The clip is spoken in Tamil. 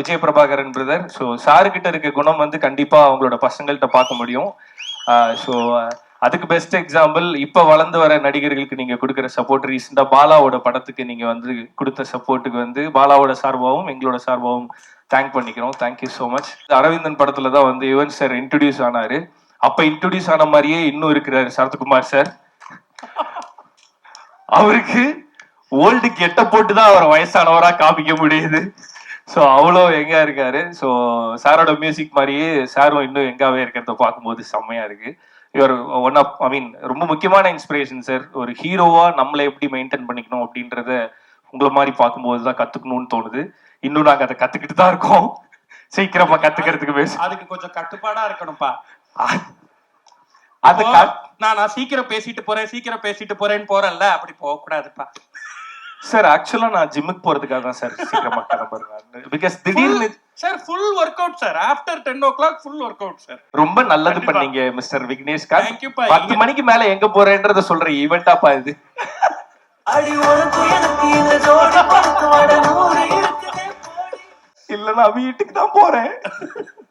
விஜய் பிரபாகரன் பிரதர். ஸோ சாருக்கிட்ட இருக்க குணம் வந்து கண்டிப்பா அவங்களோட பசங்கள்கிட்ட பார்க்க முடியும். ஸோ அதுக்கு பெஸ்ட் எக்ஸாம்பிள் இப்ப வளர்ந்து வர நடிகர்களுக்கு நீங்க கொடுக்குற சப்போர்ட். ரீசெண்டா பாலாவோட படத்துக்கு நீங்க வந்து கொடுத்த சப்போர்ட்டுக்கு வந்து பாலாவோட சார்பாகவும் எங்களோட சார்பாகவும் தேங்க் பண்ணிக்கிறோம். Thank you so much. அரவிந்தன் படத்துல தான் வந்து யுவன் சார் இன்ட்ரடியூஸ் ஆனாரு. அப்ப இன்ட்ரடியூஸ் ஆன மாதிரியே இன்னும் இருக்கிறாரு சரத்குமார் சார். அவருக்கு ஓல்டு கெட்ட போட்டு தான் அவர் வயசானவரா காமிக்க முடியுது. ஸோ அவ்வளோ எங்க இருக்காரு. ஸோ சாரோட மியூசிக் மாதிரியே சாரும் இன்னும் எங்காவே இருக்கிறத பார்க்கும்போது செம்மையா இருக்கு. இவர் ஒன் ஆஃப் ரொம்ப முக்கியமான இன்ஸ்பிரேஷன் சார். ஒரு ஹீரோவா நம்மளை எப்படி மெயின்டைன் பண்ணிக்கணும் அப்படின்றத உங்களை மாதிரி பார்க்கும்போது தான் கத்துக்கணும்னு தோணுது. இன்னும் நாங்க அதை கத்துக்கிட்டு தான் இருக்கோம். சீக்கிரமா கத்துக்கிறதுக்கு பேச அதுக்கு கொஞ்சம் கட்டுப்பாடா இருக்கணும்ப்பா. அது நான் சீக்கிரம் பேசிட்டு போறேன்னு போறேன்ல, அப்படி போக கூடாதுப்பா சார். ஆக்சுவலா நான் ஜிம்முக்கு போறதுக்காக தான் சார் சீக்கிரமா கிளம்புறேன். பிகாஸ் திடீர்னு sir full work out sir. After 10 o'clock full work out sir. ரொம்ப நல்லது பண்ணீங்க மிஸ்டர் விக்னேஷ் கார். 10 மணிக்கு மேல எங்க போறேன்றத சொல்ற ஈவென்ட்டாப்பா இது. இல்ல நான் வீட்டுக்கு தான் போறேன்.